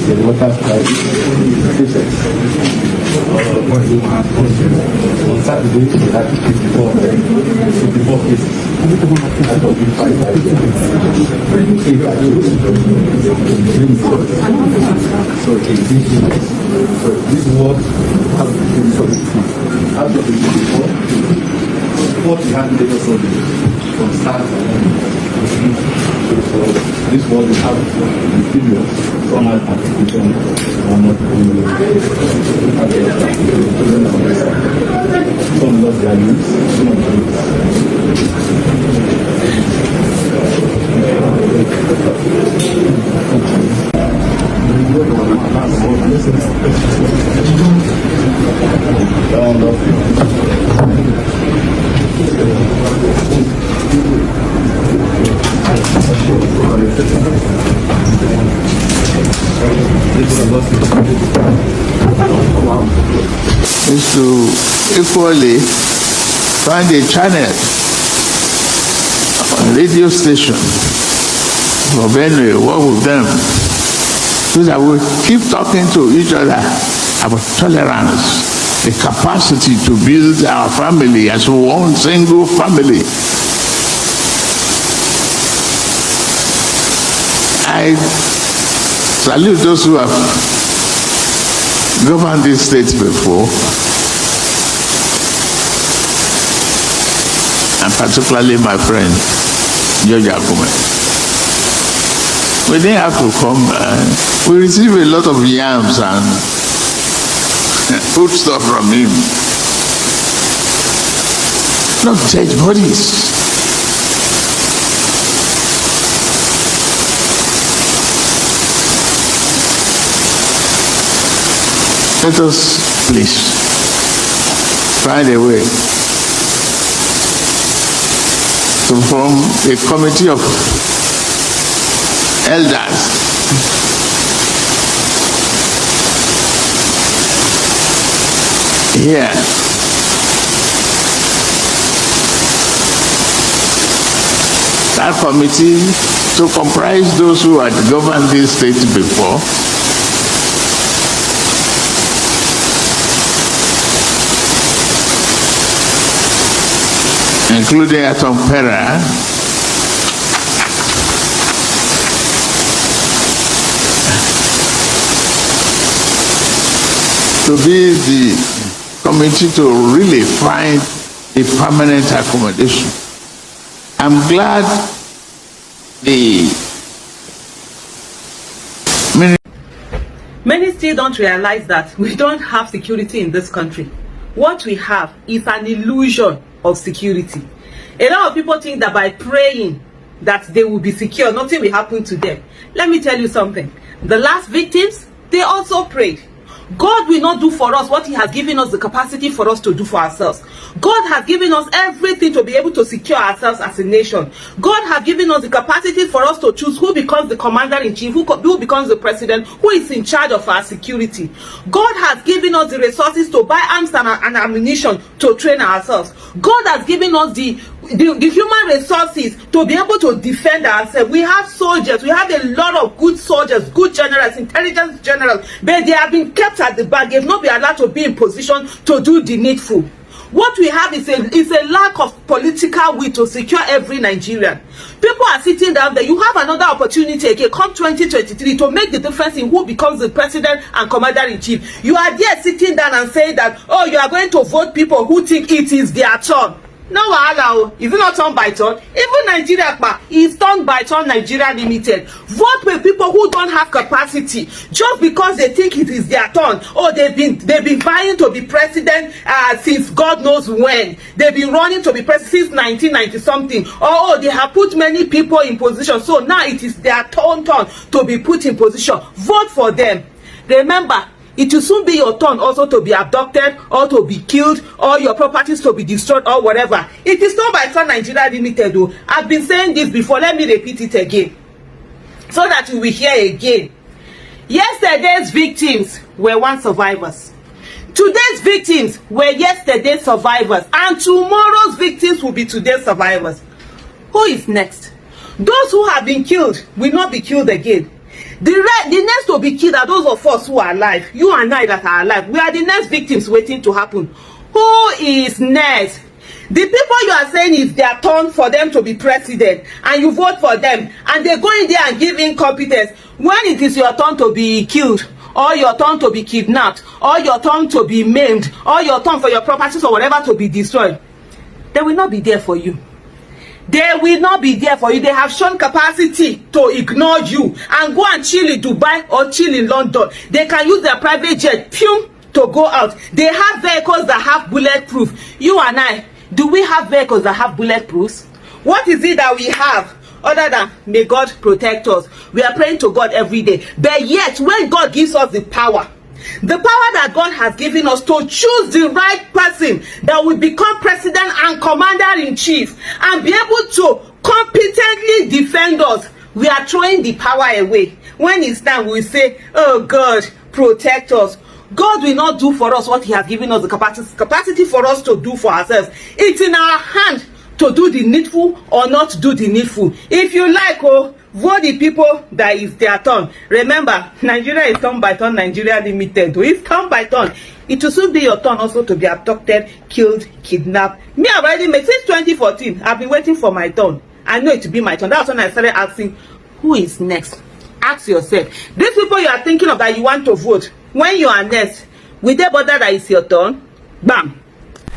Yelwata cases. On Saturday, we had 54 cases. Out of which 5 So this was out of the 54. What we had later from start. So this was the house the period from our application some lost their use, some of is to equally find a channel on radio station for Benue, work with them, so that we keep talking to each other about tolerance, the capacity to build our family as one single family. I salute those who have governed this state before, and particularly my friend, George Akume. We didn't have to come, we received a lot of yams and food stuff from him. Not dead bodies. Let us please find a way to form a committee of elders here. That committee to comprise those who had governed this state before, including Atom Pera, to be the committee to really find a permanent accommodation. I'm glad many still don't realize that we don't have security in this country. What we have is an illusion of security. A lot of people think that by praying that they will be secure, nothing will happen to them. Let me tell you something. The last victims, they also prayed. God will not do for us what he has given us the capacity for us to do for ourselves. God has given us everything to be able to secure ourselves as a nation. God has given us the capacity for us to choose who becomes the commander-in-chief, who becomes the president, who is in charge of our security. God has given us the resources to buy arms and ammunition to train ourselves. God has given us the human resources to be able to defend ourselves. We have soldiers, we have a lot of good soldiers, good generals, intelligence generals, but they have been kept at the back. They have not been allowed to be in position to do the needful. What we have is a lack of political will to secure every Nigerian. People are sitting down there. You have another opportunity again, come 2023, to make the difference in who becomes the president and commander-in-chief. You are there sitting down and saying that, oh, you are going to vote people who think it is their turn. No wahala. Is it not turn by turn? Even Nigeria is turn by turn Nigeria Limited. Vote with people who don't have capacity just because they think it is their turn. Oh, they've been vying to be president since God knows when. They've been running to be president since 1990 something. Oh, they have put many people in position. So now it is their turn to be put in position. Vote for them. Remember, it will soon be your turn also to be abducted or to be killed or your properties to be destroyed or whatever. It is not by turn Nigeria Limited though. I've been saying this before. Let me repeat it again so that you will hear again. Yesterday's victims were once survivors. Today's victims were yesterday's survivors. And tomorrow's victims will be today's survivors. Who is next? Those who have been killed will not be killed again. The next to be killed are those of us who are alive. You and I that are alive. We are the next victims waiting to happen. Who is next? The people you are saying is their turn for them to be president, and you vote for them, and they go in there and give incompetence. When it is your turn to be killed, or your turn to be kidnapped, or your turn to be maimed, or your turn for your properties or whatever to be destroyed, they will not be there for you. They will not be there for you. They have shown capacity to ignore you and go and chill in Dubai or chill in London. They can use their private jet to go out. They have vehicles that have bulletproof. You and I, do we have vehicles that have bulletproofs? What is it that we have other than may God protect us? We are praying to God every day. But yet, when God gives us the power that God has given us to choose the right person that will become president and commander-in-chief and be able to competently defend us, we are throwing the power away. When it's time, we say, oh God, protect us. God will not do for us what he has given us the capacity for us to do for ourselves. It's in our hand to do the needful or not do the needful. If you like, vote the people that is their turn. Remember, Nigeria is turn by turn, Nigeria Limited. It's turn by turn. It will soon be your turn also to be abducted, killed, kidnapped. Me, I've already made since 2014. I've been waiting for my turn. I know it to be my turn. That's when I started asking, who is next? Ask yourself. These people you are thinking of that you want to vote, when you are next, will they bother that it's your turn? Bam.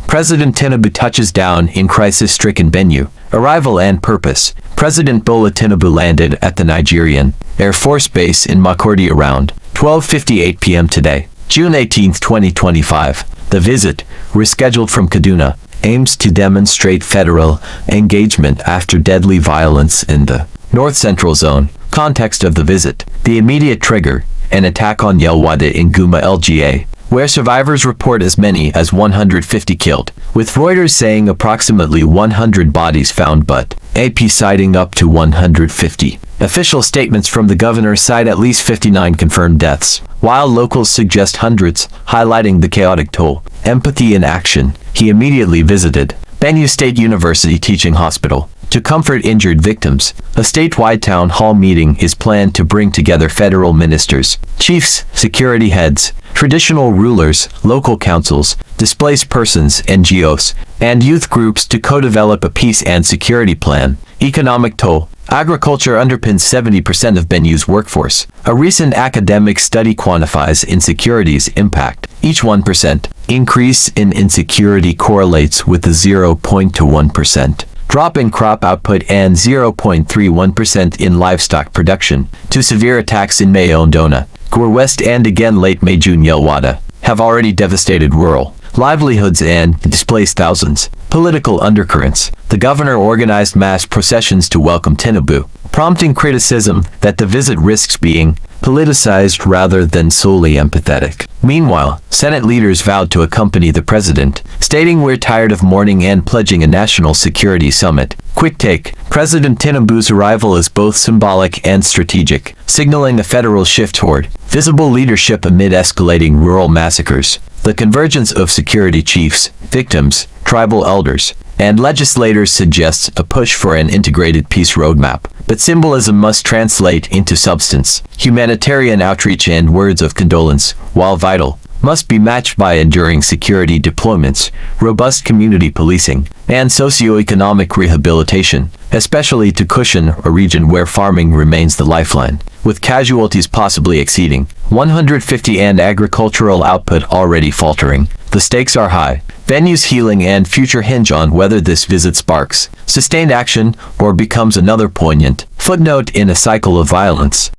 President Tinubu touches down in crisis-stricken Benue. Arrival and purpose. President Bola Tinubu landed at the Nigerian Air Force Base in Makurdi around 12:58 p.m. today, June 18, 2025. The visit, rescheduled from Kaduna, aims to demonstrate federal engagement after deadly violence in the North Central Zone. Context of the visit. The immediate trigger, an attack on Yelwata in Guma LGA, where survivors report as many as 150 killed, with Reuters saying approximately 100 bodies found but AP citing up to 150. Official statements from the governor cite at least 59 confirmed deaths, while locals suggest hundreds, highlighting the chaotic toll. Empathy in action. He immediately visited Benue State University Teaching Hospital to comfort injured victims. A statewide town hall meeting is planned to bring together federal ministers, chiefs, security heads, traditional rulers, local councils, displaced persons, NGOs, and youth groups to co-develop a peace and security plan. Economic toll. Agriculture underpins 70% of Benue's workforce. A recent academic study quantifies insecurity's impact. Each 1% increase in insecurity correlates with a 0.21% drop in crop output and 0.31% in livestock production. Two severe attacks in May Ondona, Gore West and again late May-June Yelwata have already devastated rural livelihoods and displaced thousands. Political undercurrents. The governor organized mass processions to welcome Tinubu, prompting criticism that the visit risks being politicized rather than solely empathetic. Meanwhile, Senate leaders vowed to accompany the president, stating we're tired of mourning and pledging a national security summit. Quick take. President Tinubu's arrival is both symbolic and strategic, signaling a federal shift toward visible leadership amid escalating rural massacres. The convergence of security chiefs, victims, tribal elders, and legislators suggests a push for an integrated peace roadmap. But symbolism must translate into substance. Humanitarian outreach and words of condolence, while vital, must be matched by enduring security deployments, robust community policing, and socioeconomic rehabilitation, especially to cushion a region where farming remains the lifeline, with casualties possibly exceeding 150 and agricultural output already faltering. The stakes are high. Benue's healing and future hinge on whether this visit sparks sustained action or becomes another poignant footnote in a cycle of violence.